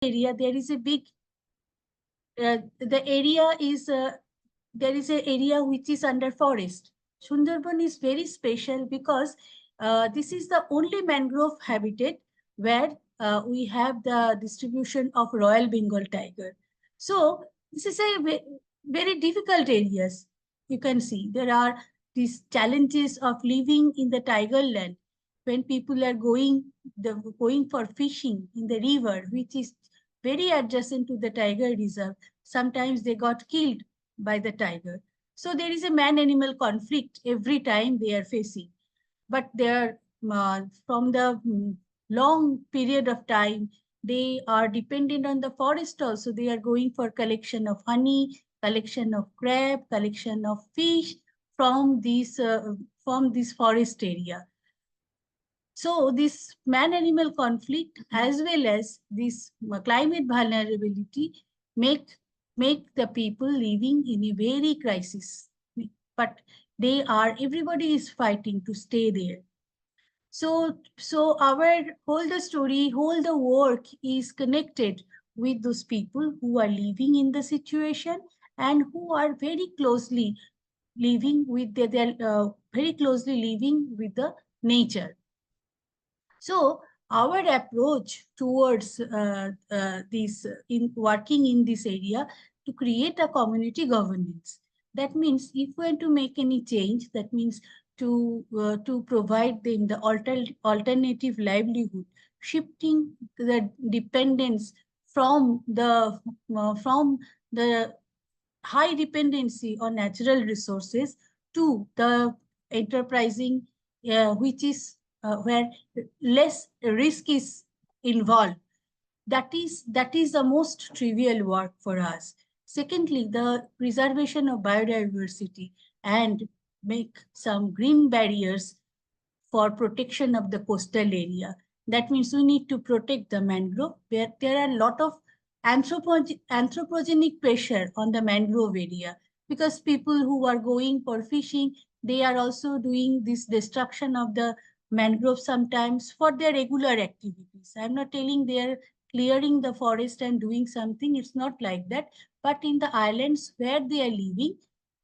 area, there is a big, the area is, there is an area which is under forest. Sundarban is very special because this is the only mangrove habitat where we have the distribution of Royal Bengal tiger. So this is a very difficult areas. You can see there are these challenges of living in the tiger land when people are going for fishing in the river, which is very adjacent to the tiger reserve. Sometimes they got killed by the tiger. So there is a man-animal conflict every time they are facing. But they are from the long period of time, they are dependent on the forest also. They are going for collection of honey, collection of crab, collection of fish from this forest area. So this man-animal conflict as well as this climate vulnerability make make the people living in a very crisis. But everybody is fighting to stay there. So our whole the story, whole the work is connected with those people who are living in the situation and who are very closely living with very closely living with the nature. So our approach towards this in working in this area to create a community governance. That means if we want to make any change, that means to provide them the alternative livelihood, shifting the dependence from the high dependency on natural resources to the enterprising, which is where less risk is involved. That is the most trivial work for us. Secondly, the preservation of biodiversity and make some green barriers for protection of the coastal area. That means we need to protect the mangrove, where there are a lot of anthropogenic pressure on the mangrove area, because people who are going for fishing, they are also doing this destruction of the mangrove sometimes for their regular activities. I'm not telling they are clearing the forest and doing something. It's not like that. But in the islands where they are living,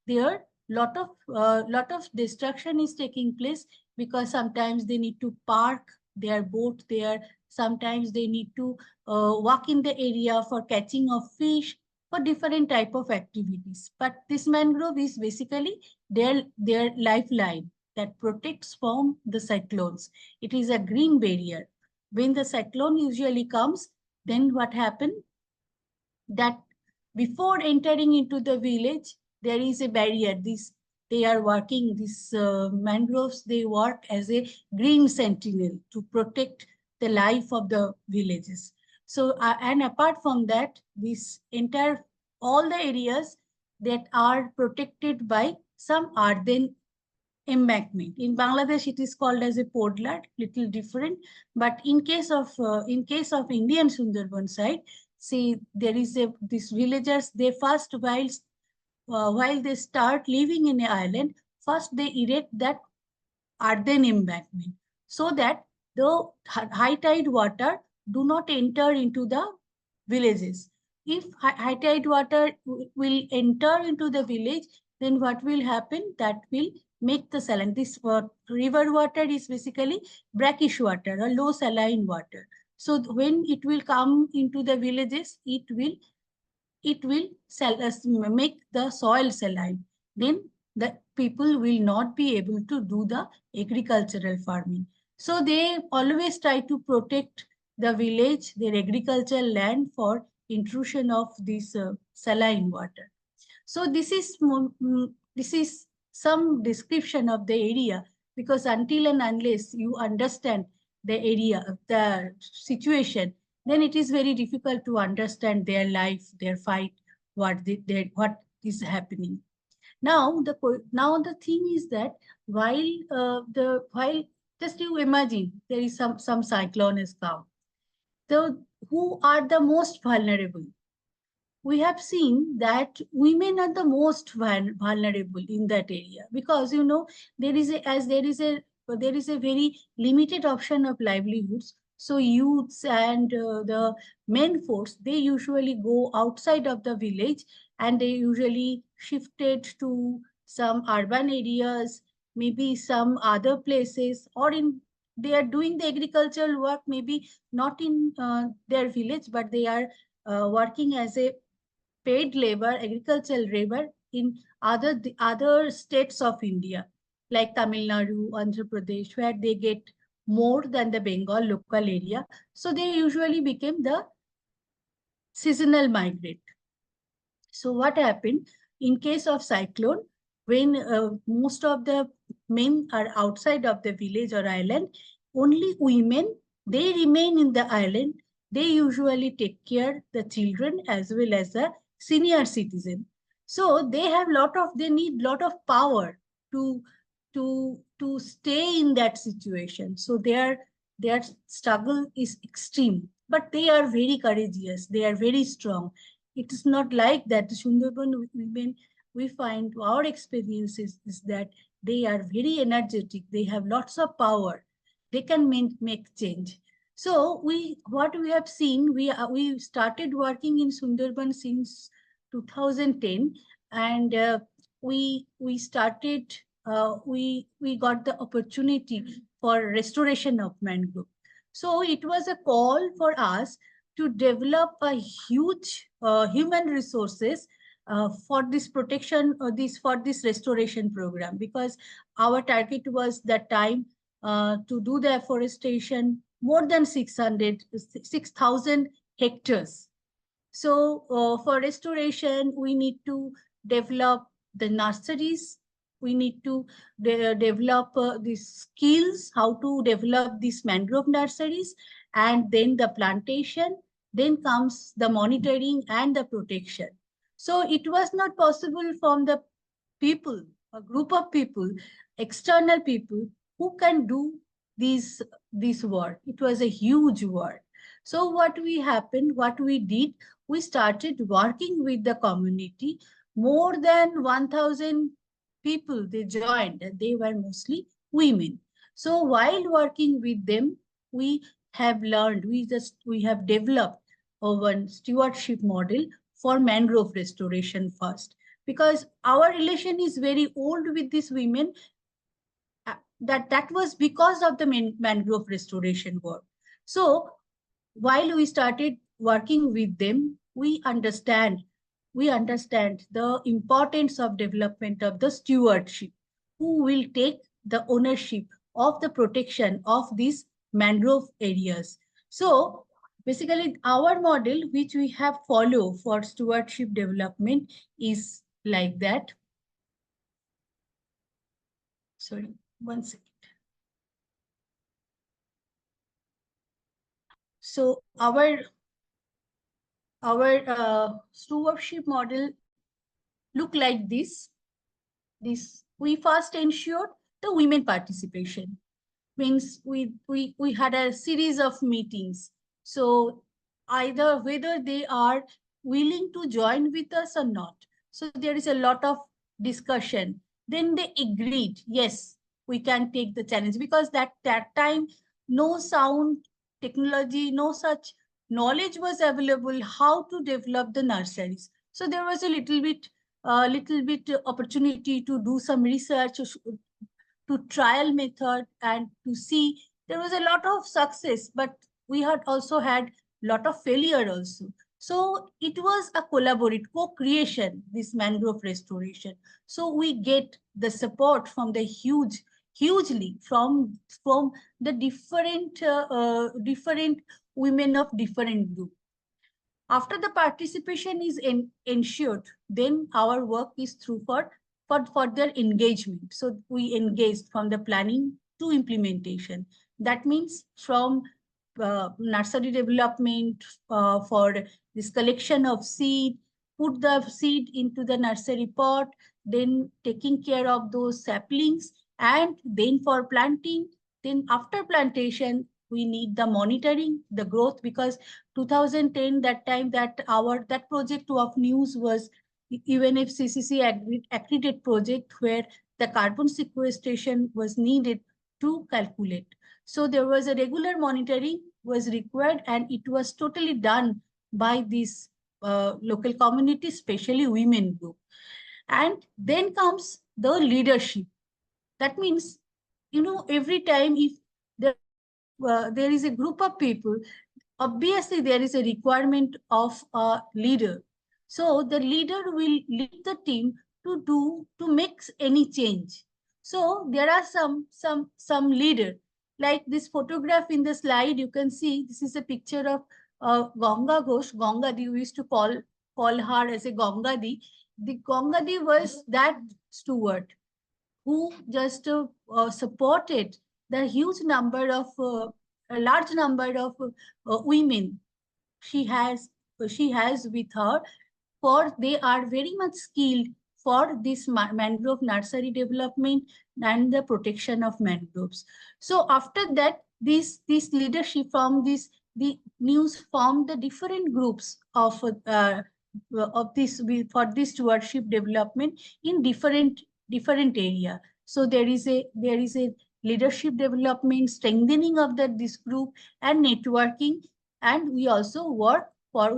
there lot of destruction is taking place, because sometimes they need to park their boat there. Sometimes they need to walk in the area for catching of fish, for different type of activities. But this mangrove is basically their lifeline that protects from the cyclones. It is a green barrier. When the cyclone usually comes, then what happens? That before entering into the village, there is a barrier. They are working, these mangroves, they work as a green sentinel to protect the life of the villages. So, and apart from that, all the areas that are protected by some earthen embankment. In Bangladesh, it is called as a podlar, little different. But in case of Indian Sundarban side, see, there is these villagers, they first, while they start living in an island, first they erect that earthen embankment, so that the high tide water do not enter into the villages. If high tide water will enter into the village, then what will happen? That will make the saline. This river water is basically brackish water or low saline water. So when it will come into the villages, it will make the soil saline. Then the people will not be able to do the agricultural farming. So they always try to protect the village, their agricultural land, for intrusion of this saline water. So this is some description of the area, because until and unless you understand the area, the situation, then it is very difficult to understand their life, their fight, what is happening. Now the thing is that while just you imagine there is some cyclone has come. So who are the most vulnerable? We have seen that women are the most vulnerable in that area, because there is a very limited option of livelihoods. So youths and the main force, they usually go outside of the village, and they usually shifted to some urban areas, maybe some other places, or in they are doing the agricultural work, maybe not in their village, but they are working as a paid labor, agricultural labor in the other states of India, like Tamil Nadu, Andhra Pradesh, where they get more than the Bengal local area. So they usually became the seasonal migrant. So what happened in case of cyclone, when most of the men are outside of the village or island, only women, they remain in the island. They usually take care the children as well as the senior citizen. So they need lot of power to to stay in that situation. So their struggle is extreme, but they are very courageous. They are very strong. It is not like that. The Sundarban women, we find our experiences is that they are very energetic. They have lots of power. They can make change. So what we have seen, we started working in Sundarban since 2010, and we started. We got the opportunity for restoration of mangrove. So it was a call for us to develop a huge human resources for this protection, this for this restoration program, because our target was that time to do the afforestation more than 6,000 hectares. So for restoration, we need to develop the nurseries. We need to develop these skills, how to develop these mangrove nurseries, and then the plantation. Then comes the monitoring and the protection. So it was not possible from the people, a group of people, external people who can do this work. It was a huge work. So what we did, we started working with the community. More than 1,000 people, they joined, and they were mostly women. So while working with them, we have learned, we have developed a one stewardship model for mangrove restoration first, because our relation is very old with these women. That was because of the mangrove restoration work. So while we started working with them, we understand the importance of development of the stewardship, who will take the ownership of the protection of these mangrove areas. So basically our model which we have followed for stewardship development is like that. Sorry, one second. So our stewardship model look like this. We first ensured the women participation. Means we had a series of meetings. So either whether they are willing to join with us or not. So there is a lot of discussion. Then they agreed, yes, we can take the challenge, because that time no sound technology, no such knowledge was available how to develop the nurseries. So there was a little bit opportunity to do some research, to trial method, and to see. There was a lot of success, but we had also had lot of failure also. So it was a collaborative co-creation, this mangrove restoration. So we get the support from the hugely from the different women of different group. After the participation is ensured, then our work is through for further engagement. So we engaged from the planning to implementation. That means from nursery development, for this collection of seed, put the seed into the nursery pot, then taking care of those saplings, and then for planting. Then after plantation, we need the monitoring, the growth, because 2010, that time, that project of news was UNFCCC accredited project, where the carbon sequestration was needed to calculate. So there was a regular monitoring was required, and it was totally done by this local community, especially women group. And then comes the leadership. That means, every time if there is a group of people, obviously there is a requirement of a leader. So the leader will lead the team to make any change. So there are some leader, like this photograph in the slide. You can see this is a picture of Ganga Ghosh. Gangadi, we used to call her as a Gangadi. The Gangadi was that steward who just supported the huge number of a large number of women she has she has with her, for they are very much skilled for this mangrove nursery development and the protection of mangroves. So after that, this leadership from this the news formed the different groups of this for this stewardship development in different area. So there is a leadership development, strengthening of this group, and networking, and we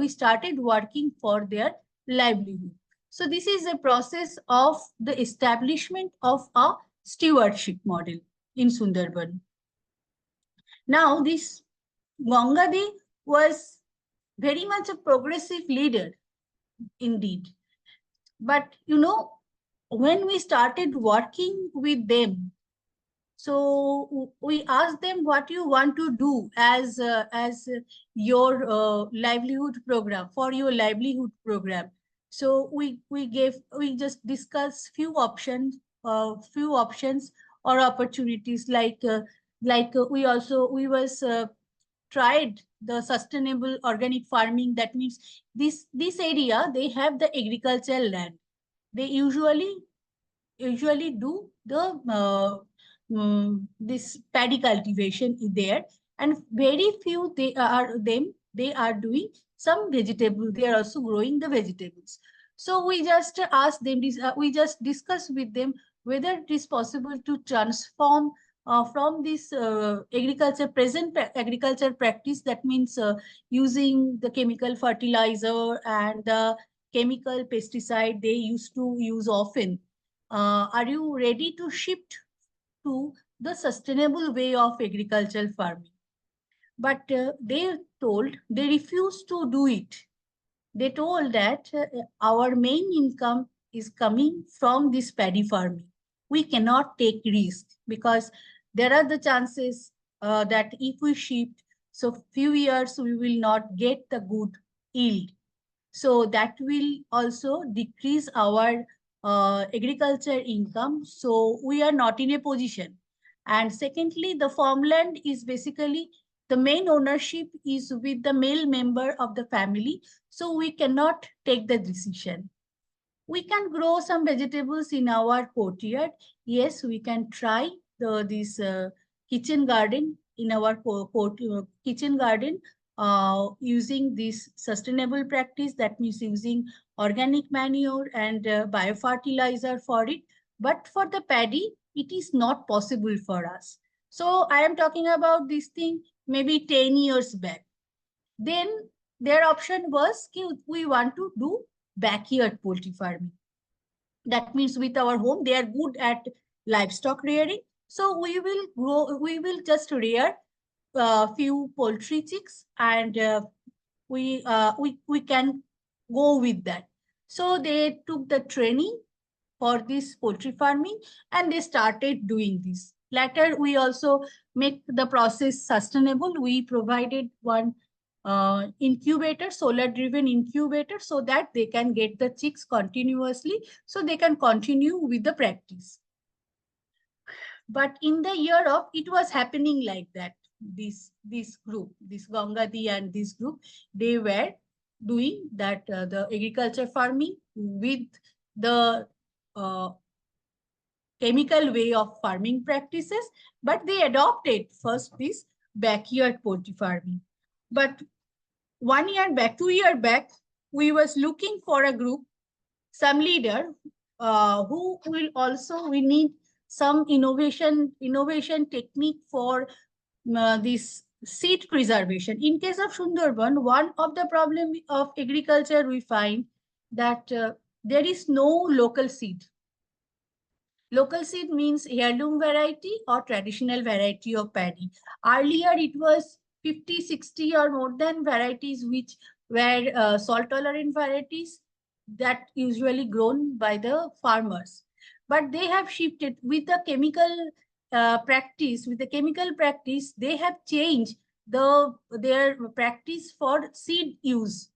started working for their livelihood. So this is a process of the establishment of a stewardship model in Sundarban. Now this Gangadi was very much a progressive leader indeed. But when we started working with them, so we asked them what you want to do as your livelihood program, for your livelihood program. So we just discussed few options or opportunities, we tried the sustainable organic farming. That means this area, they have the agricultural land. They usually do the this paddy cultivation there, and very few they are doing some vegetable. They are also growing the vegetables. So we just asked them this. We just discussed with them whether it is possible to transform from this agriculture practice. That means using the chemical fertilizer and the chemical pesticide they used to use often. Are you ready to shift to the sustainable way of agricultural farming? But they refused to do it. They told that our main income is coming from this paddy farming. We cannot take risk because there are the chances that if we shift, so few years we will not get the good yield. So that will also decrease our agriculture income. So we are not in a position. And secondly, the farmland is basically the main ownership is with the male member of the family. So we cannot take the decision. We can grow some vegetables in our courtyard. Yes, we can try this kitchen garden in our kitchen garden using this sustainable practice. That means using organic manure and biofertilizer for it. But for the paddy, it is not possible for us. So I am talking about this thing maybe 10 years back. Then their option was we want to do backyard poultry farming. That means with our home, they are good at livestock rearing. So we will just rear a few poultry chicks, and we can go with that. So they took the training for this poultry farming, and they started doing this. Later, we also make the process sustainable. We provided one incubator, solar driven incubator, so that they can get the chicks continuously, so they can continue with the practice. But in the year of, it was happening like that. This group, this Gangadi and this group, they were doing that the agriculture farming with the chemical way of farming practices, but they adopted first this backyard poultry farming. But 1 year back, 2 years back, we was looking for a group, some leader who will also, we need some innovation technique for this seed preservation. In case of Sundarban, one of the problem of agriculture we find that there is no local seed. Local seed means heirloom variety or traditional variety of paddy. Earlier, it was 50, 60 or more than varieties which were salt-tolerant varieties that usually grown by the farmers. But they have shifted with the chemical practice. With the chemical practice, they have changed their practice for seed use.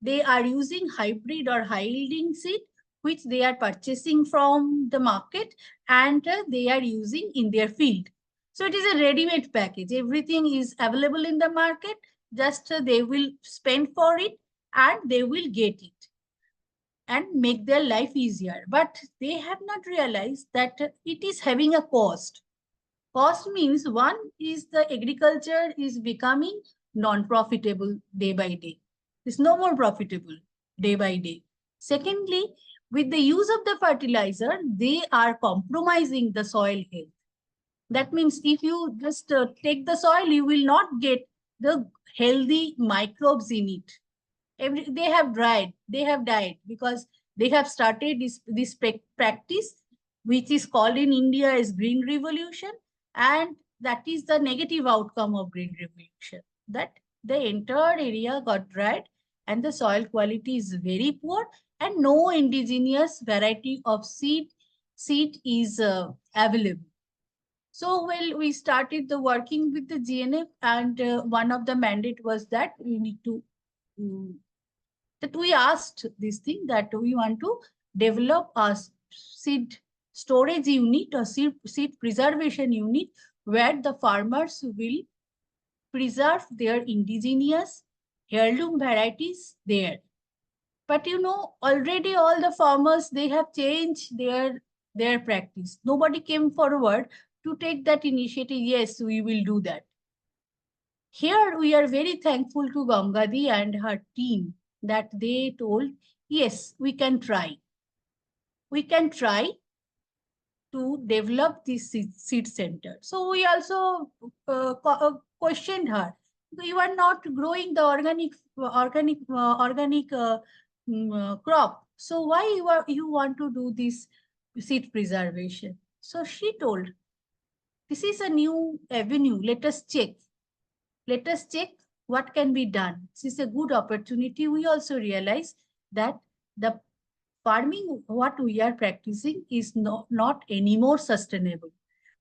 They are using hybrid or high yielding seed which they are purchasing from the market, and they are using in their field. So it is a ready-made package. Everything is available in the market. Just they will spend for it and they will get it and make their life easier. But they have not realized that it is having a cost. Cost means one is the agriculture is becoming non-profitable day by day. It's no more profitable day by day. Secondly, with the use of the fertilizer, they are compromising the soil health. That means if you just take the soil, you will not get the healthy microbes in it. They have died because they have started this practice, which is called in India as green revolution, and that is the negative outcome of green revolution, that the entire area got dried and the soil quality is very poor and no indigenous variety of seed is available. So, well, we started the working with the GNF, and one of the mandate was that we need to that we asked this thing that we want to develop a seed storage unit or seed preservation unit where the farmers will preserve their indigenous heirloom varieties there. But you know, already all the farmers, they have changed their practice. Nobody came forward to take that initiative. Yes, we will do that. Here we are very thankful to Gangadi and her team that they told, yes, we can try. We can try to develop this seed center. So we also questioned her. You are not growing the organic crop. So why you want to do this seed preservation? So she told, this is a new avenue. Let us check. Let us check what can be done. This is a good opportunity. We also realize that the farming, what we are practicing, is not anymore sustainable.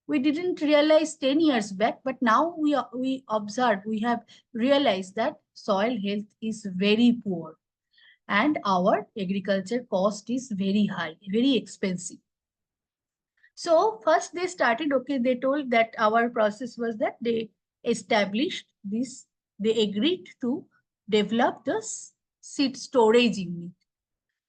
We didn't realize 10 years back, but now we observe, we have realized that soil health is very poor and our agriculture cost is very high, very expensive. So first they started, okay, they told that our process was that they established this, they agreed to develop the seed storage unit.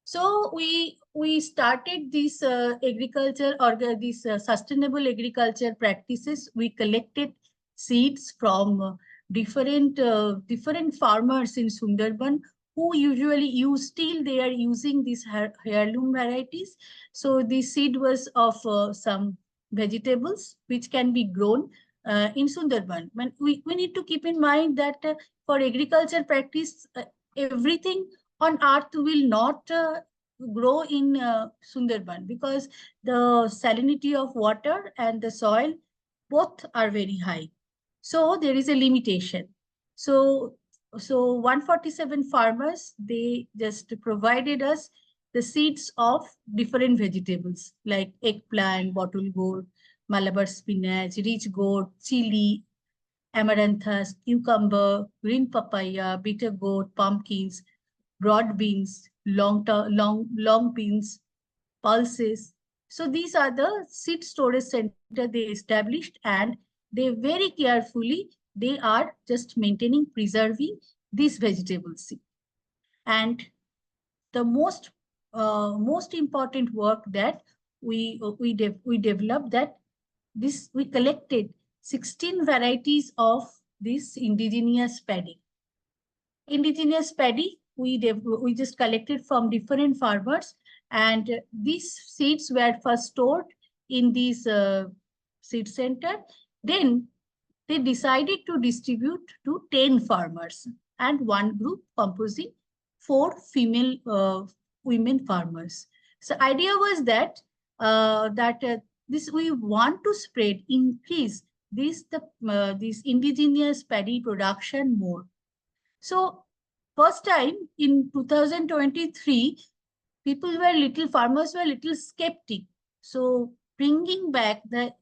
So we started this agriculture or this sustainable agriculture practices. We collected seeds from different farmers in Sundarban who usually use, still they are using these heirloom varieties. So the seed was of some vegetables which can be grown in Sundarban. We need to keep in mind that for agriculture practice, everything on earth will not grow in Sundarban because the salinity of water and the soil both are very high. So there is a limitation. So 147 farmers, they just provided us the seeds of different vegetables like eggplant, bottle gourd, Malabar spinach, rich gourd, chili, amaranthus, cucumber, green papaya, bitter gourd, pumpkins, broad beans, long beans, pulses. So these are the seed storage center they established, and they very carefully, they are just maintaining, preserving these vegetable seed. And the most important work that we developed, that this we collected 16 varieties of this indigenous paddy. Indigenous paddy we just collected from different farmers, and these seeds were first stored in this seed center. Then they decided to distribute to 10 farmers and one group composing 4 female women farmers. So idea was that this we want to spread, increase this indigenous paddy production more. So first time in 2023, farmers were little skeptic. So bringing back the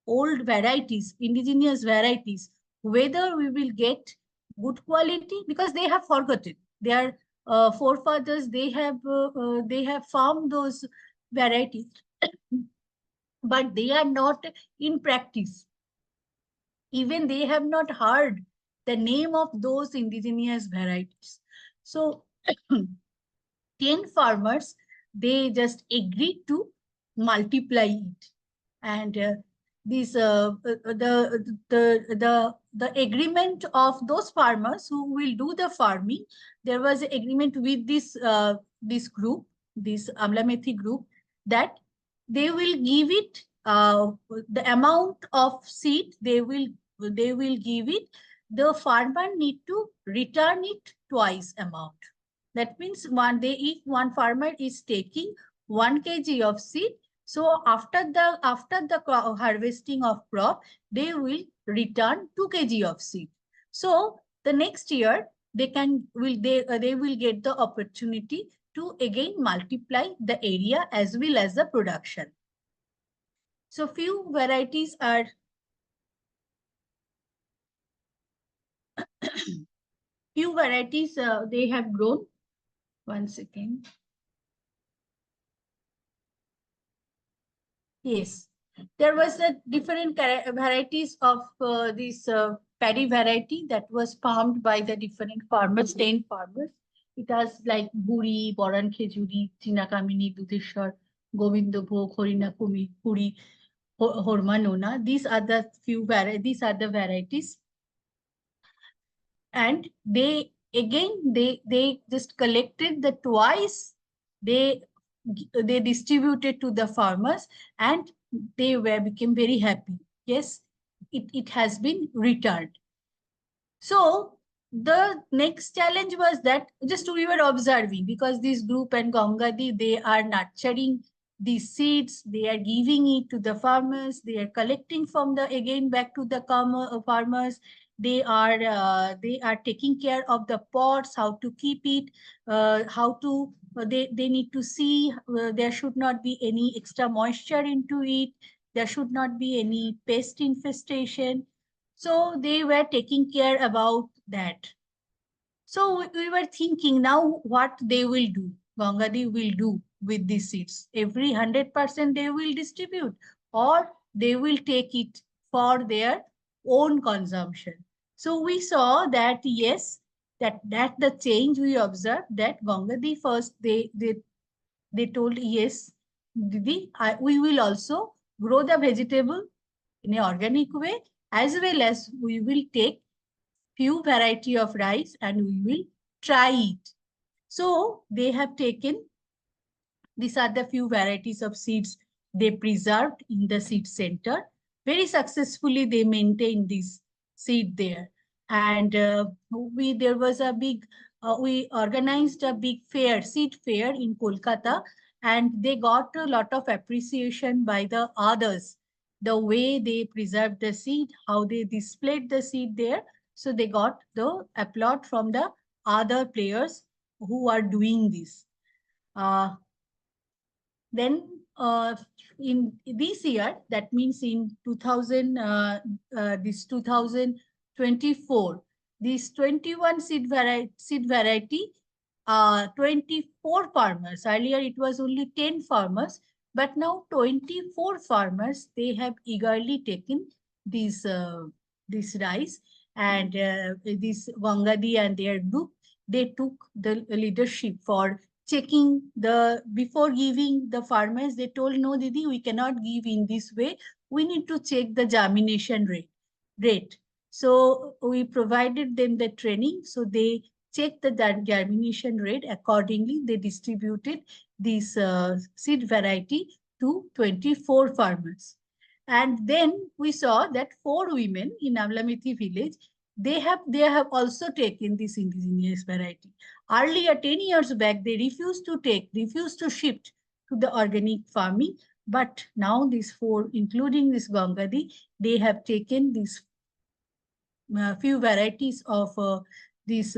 old varieties, indigenous varieties, whether we will get good quality, because they have forgotten. Their forefathers, they have farmed those varieties, but they are not in practice. Even they have not heard the name of those indigenous varieties. So 10 farmers, they just agreed to multiply it. And this the agreement of those farmers who will do the farming, there was an agreement with this group, this Amlamethi group, that they will give it the amount of seed they will give it. The farmer need to return it twice amount. That means if one farmer is taking 1 kg of seed, so after the harvesting of crop, they will return 2 kg of seed. So the next year they will get the opportunity to again multiply the area as well as the production. So few varieties they have grown. One second. Yes, there was a different varieties of this paddy variety that was farmed by the different farmers, 10 farmers. It has like Buri, Boran Khejuri, Chinakamini, Dudeshwar, Govindabhog, Horina Puri, Hormanona. These are the varieties. And they just collected the twice, they they distributed to the farmers, and became very happy. Yes, it has been returned. So the next challenge was that just we were observing, because this group and Gangadi, they are nurturing these seeds, they are giving it to the farmers, they are collecting from the again back to the farmers. They are taking care of the pots, how to keep it, how to they need to see there should not be any extra moisture into it, there should not be any pest infestation. So they were taking care about that. So we were thinking now what they will do, Gangadi will do with these seeds. Every 100% they will distribute, or they will take it for their own consumption. So we saw that yes, that the change we observed, that Gangadi first they told yes, Didi, we will also grow the vegetable in an organic way, as well as we will take few variety of rice and we will try it. So they have taken, these are the few varieties of seeds they preserved in the seed center. Very successfully they maintained this seed there. And there was a big, we organized a big fair, seed fair in Kolkata, and they got a lot of appreciation by the others. The way they preserved the seed, how they displayed the seed there. So they got the applaud from the other players who are doing this. Then in this year, that means in 2024, this 21 seed variety, 24 farmers. Earlier it was only 10 farmers, but now 24 farmers, they have eagerly taken this rice, and this Wangadi and their group, they took the leadership for checking before giving the farmers. They told, no Didi, we cannot give in this way, we need to check the germination rate. So we provided them the training, so they checked the germination rate. Accordingly they distributed this seed variety to 24 farmers. And then we saw that 4 women in Amlamethi village, they have also taken this indigenous variety. Earlier, 10 years back, they refused to shift to the organic farming. But now these 4, including this Gangadi, they have taken these few varieties of this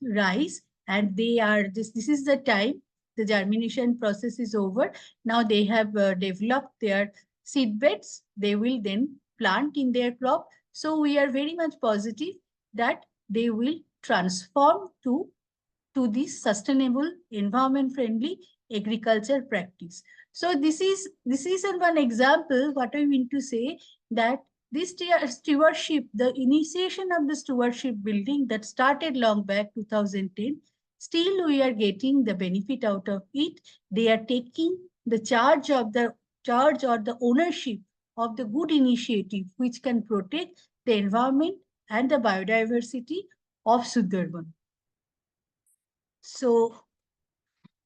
rice, and they are this is the time the germination process is over. Now they have developed their seed beds. They will then plant in their crop. So we are very much positive that they will transform to this sustainable, environment friendly agriculture practice. So this is one example. What I mean to say, that this stewardship, the initiation of the stewardship building that started long back 2010, still we are getting the benefit out of it. They are taking the charge or the ownership of the good initiative which can protect the environment and the biodiversity of Sundarban. So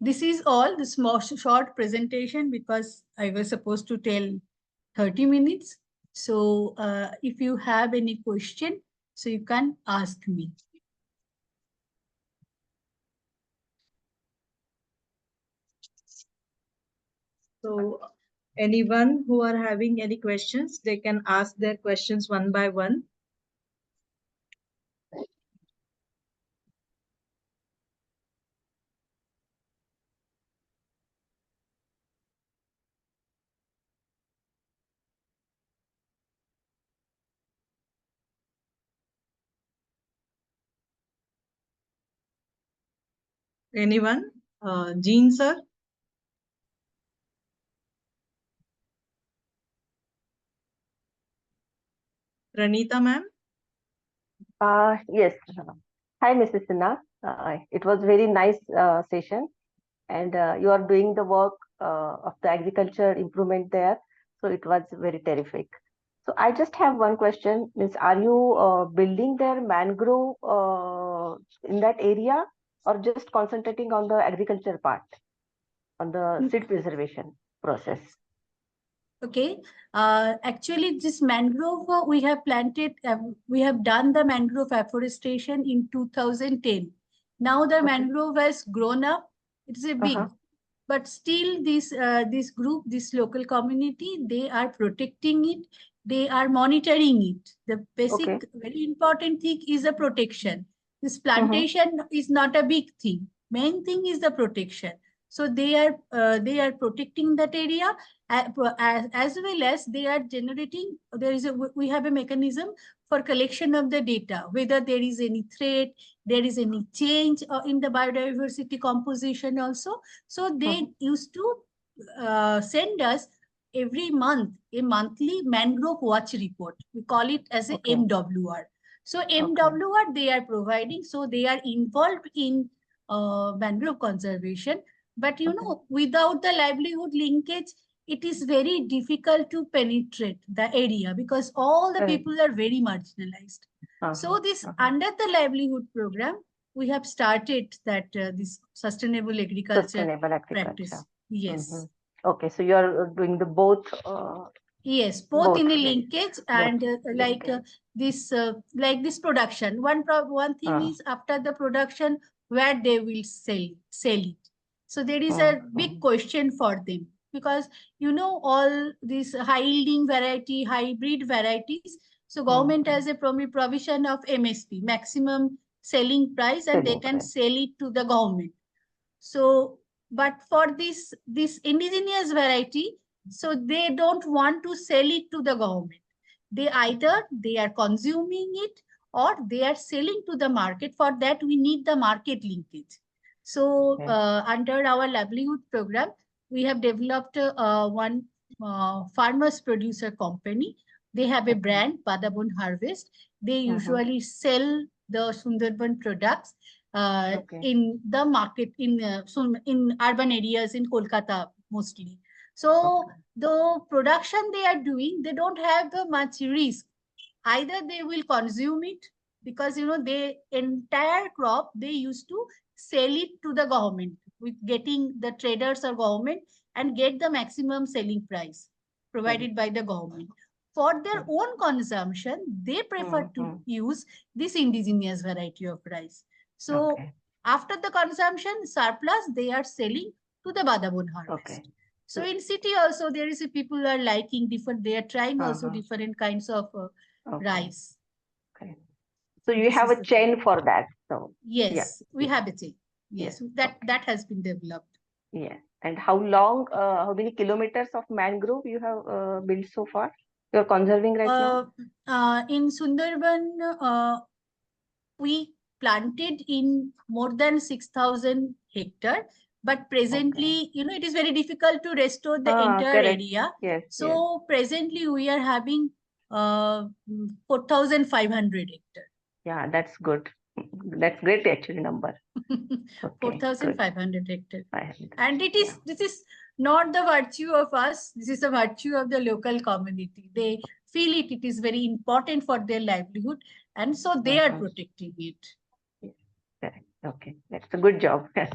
this is all the small short presentation, because I was supposed to tell 30 minutes. So if you have any question, so you can ask me. So anyone who are having any questions, they can ask their questions one by one. Anyone? Jean sir? Ranita ma'am? Yes. Hi, Mrs. Sinha. It was very nice session, and you are doing the work of the agriculture improvement there. So it was very terrific. So I just have one question: Means, are you building their mangrove in that area, or just concentrating on the agriculture part, on the seed preservation process? Okay. Actually, this mangrove, we have planted, we have done the mangrove afforestation in 2010. Now the mangrove has grown up. It's a big, but still this group, this local community, they are protecting it. They are monitoring it. The basic, very important thing is the protection. This plantation is not a big thing. Main thing is the protection. So they are protecting that area, as well as they are generating. We have a mechanism for collection of the data, whether there is any threat, there is any change in the biodiversity composition also. So they used to send us every month a monthly mangrove watch report. We call it as a MWR. So MWR they are providing. So they are involved in mangrove conservation. But without the livelihood linkage, it is very difficult to penetrate the area, because all the people are very marginalized. So this under the livelihood program, we have started that this sustainable agriculture practice. Yes. Okay, so you are doing the both. Yes, both in a linkage and this production. One thing is, after the production, where they will sell it. So there is a big question for them, because all these high yielding variety, hybrid varieties. So government has a provision of MSP, maximum selling price, and they can sell it to the government. So, but for this indigenous variety, so they don't want to sell it to the government. Either they are consuming it, or they are selling to the market. For that, we need the market linkage. So under our livelihood program, we have developed one farmers producer company. They have a brand, Padabon Harvest. They usually sell the Sundarban products in the market in urban areas in Kolkata mostly. So the production they are doing, they don't have much risk. Either they will consume it, because the entire crop they used to sell it to the government, with getting the traders or government, and get the maximum selling price. provided by the government. For their own consumption, they prefer to use this indigenous variety of rice. So Okay. after the consumption surplus, they are selling to the Badabon harvest. Okay. So in city also there is a people are liking different. They are trying also Uh-huh. different kinds of Okay. rice. Okay. So you This have is a the chain thing. for that. So Yes, yeah. we Yeah. have a chain. Yes, Yes. that Okay. that has been developed. Yeah. And how long, how many kilometers of mangrove you have built so far? You're conserving right now? In Sundarban, we planted in more than 6,000 hectare, but presently, Okay. it is very difficult to restore the Ah, entire correct. area. Yes. Yes. So presently we are having 4,500 hectare. Yeah, that's good. That's great actually number. Okay, good. 4,500 hectare. 500. And Yeah. this is not the virtue of us. This is the virtue of the local community. They feel it is very important for their livelihood, and so they are protecting it. Yes, correct. Okay, that's a good job. Yes.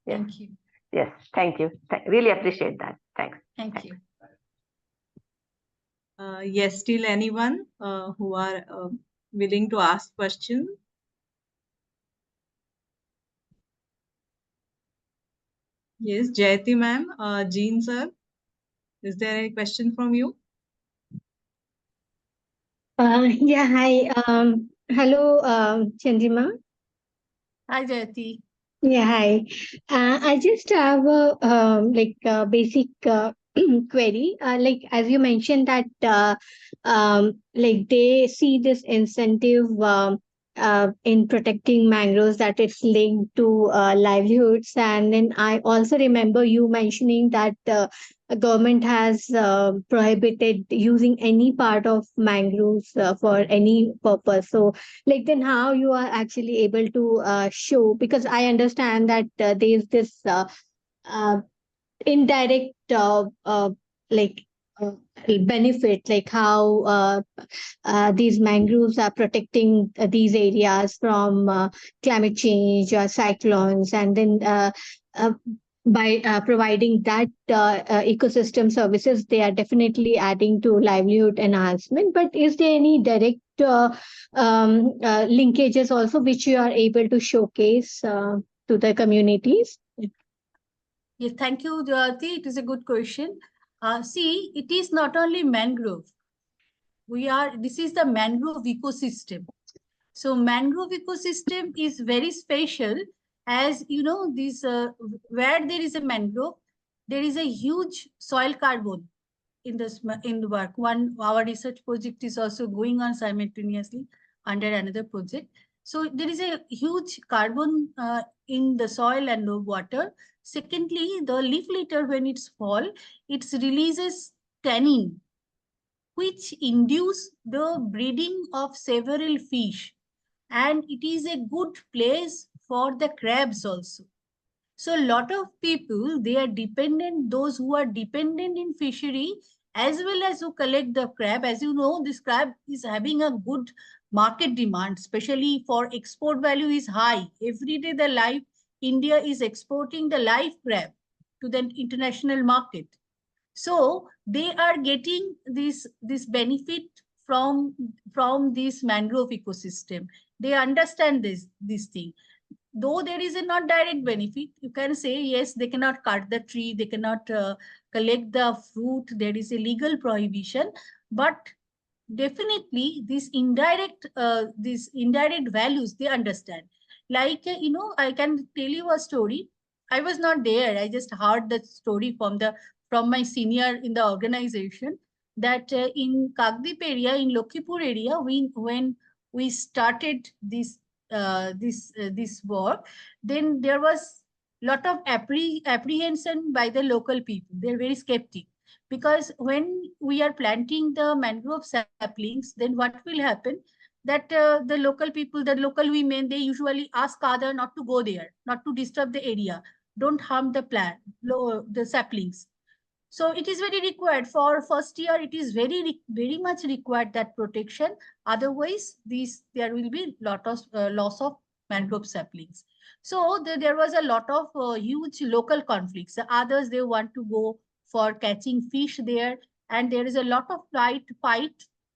Thank you. Yes, thank you. Really appreciate that. Thanks. Thank you. Yes, still anyone who are willing to ask question? Yes, Jayati ma'am, Jean sir, is there any question from you? Yeah, hi. Hello, Chandrima. Hi, Jayati. Yeah, hi. I just have a basic query. Like as you mentioned that like they see this incentive in protecting mangroves that it's linked to livelihoods, and then I also remember you mentioning that the government has prohibited using any part of mangroves for any purpose. So like then how you are actually able to show, because I understand that there's this uh, indirect like uh, benefit, like how these mangroves are protecting these areas from climate change, cyclones, and then uh, by providing that ecosystem services, they are definitely adding to livelihood enhancement. But is there any direct linkages also which you are able to showcase to the communities? Yes, thank you, Jayati. It is a good question. See, it is not only mangrove. This is the mangrove ecosystem. So mangrove ecosystem is very special, as you know, where there is a mangrove, there is a huge soil carbon in the work. Our research project is also going on simultaneously under another project. So there is a huge carbon in the soil and the water. Secondly, the leaf litter when it's fall, it releases tannin, which induce the breeding of several fish, and it is a good place for the crabs also. So a lot of people, they are dependent, those who are dependent in fishery as well as who collect the crab. As you know, this crab is having a good market demand, especially for export value is high. Every day the live India is exporting the live crab to the international market. So they are getting this benefit from this mangrove ecosystem. They understand this thing. Though there is a not direct benefit, you can say yes, they cannot cut the tree, they cannot collect the fruit, there is a legal prohibition, but definitely these indirect values they understand. Like I can tell you a story. I was not there, I just heard the story from my senior in the organization, that in Kagdip area, in Lokipur area, when we started this work, then there was lot of apprehension by the local people. They're very skeptic, because when we are planting the mangrove saplings, then what will happen, that the local people, the local women, they usually ask other not to go there, not to disturb the area, don't harm the plant, the saplings. So it is very required for first year. It is very much required, that protection. Otherwise, there will be lot of loss of mangrove saplings. So there was a lot of huge local conflicts. The others, they want to go for catching fish there. and there is a lot of fight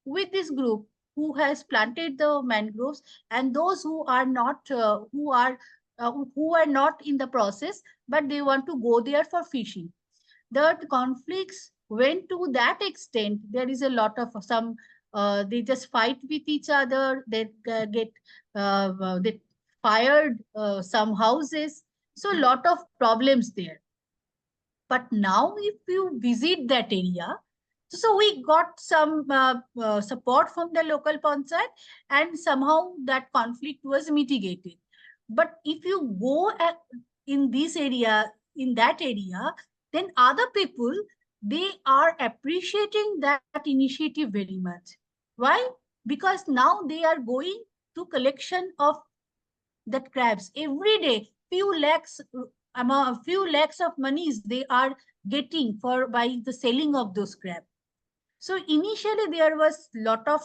with this group who has planted the mangroves, and those who are not who are not in the process, but they want to go there for fishing. The conflicts went to that extent. There is a lot of some they just fight with each other. They get they fired some houses. So a lot of problems there. But now if you visit that area, so we got some support from the local panchayat, and somehow that conflict was mitigated. But if you go in this area, in that area, then other people, they are appreciating that initiative very much. Why? Because now they are going to collection of that crabs every day. Few lakhs of monies they are getting for by the selling of those crab. So initially there was lot of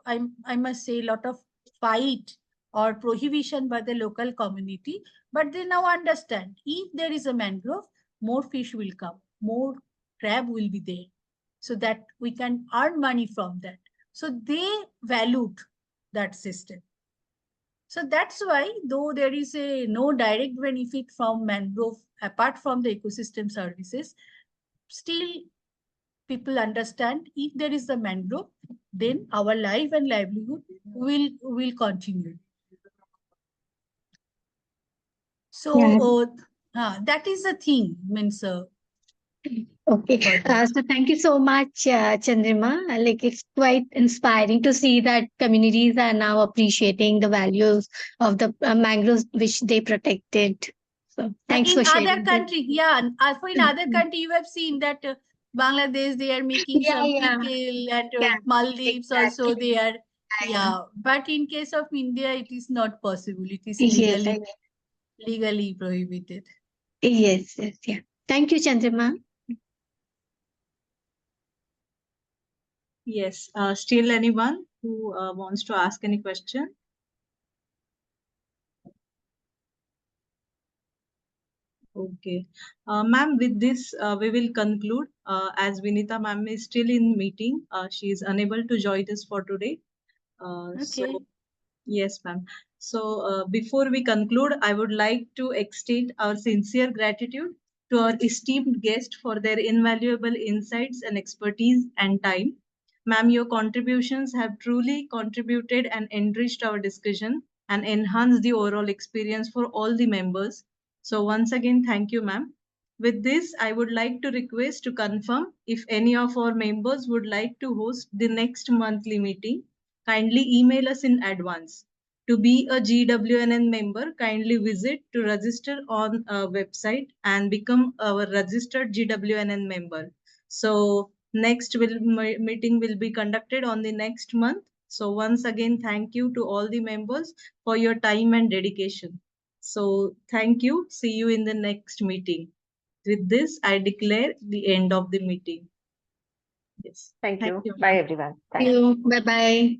I must say lot of fight or prohibition by the local community, but they now understand if there is a mangrove, more fish will come, more crab will be there, so that we can earn money from that. So they valued that system. So that's why, though there is a no direct benefit from mangrove apart from the ecosystem services, still people understand if there is the mangrove, then our life and livelihood will continue. So that is the thing. Means Okay. So thank you so much, Chandrima. Like it's quite inspiring to see that communities are now appreciating the values of the mangroves which they protected. So thanks in for other sharing. country, yeah, for in other country, you have seen that Bangladesh, they are making Yeah, some yeah. pickle, and Yeah, Maldives also exactly. they are. Yeah. Yeah, but in case of India, it is not possible. It is Yes, legally prohibited. yes, yes, yeah. Thank you, Chandrima. Yes. Still anyone who wants to ask any question? Okay. Ma'am, with this, we will conclude. As Vinita ma'am is still in meeting, she is unable to join us for today. Okay. Yes, ma'am. So, before we conclude, I would like to extend our sincere gratitude to our esteemed guest for their invaluable insights and expertise and time. Ma'am, your contributions have truly contributed and enriched our discussion and enhanced the overall experience for all the members. So, once again, thank you, ma'am. With this, I would like to request to confirm if any of our members would like to host the next monthly meeting. Kindly email us in advance. To be a GWNN member, kindly visit to register on our website and become our registered GWNN member. So meeting will be conducted on the next month. So once again, thank you to all the members for your time and dedication. So thank you. See you in the next meeting. With this, I declare the end of the meeting. Yes. Thank you. you. Bye, everyone. Thank Thanks. you. Bye bye.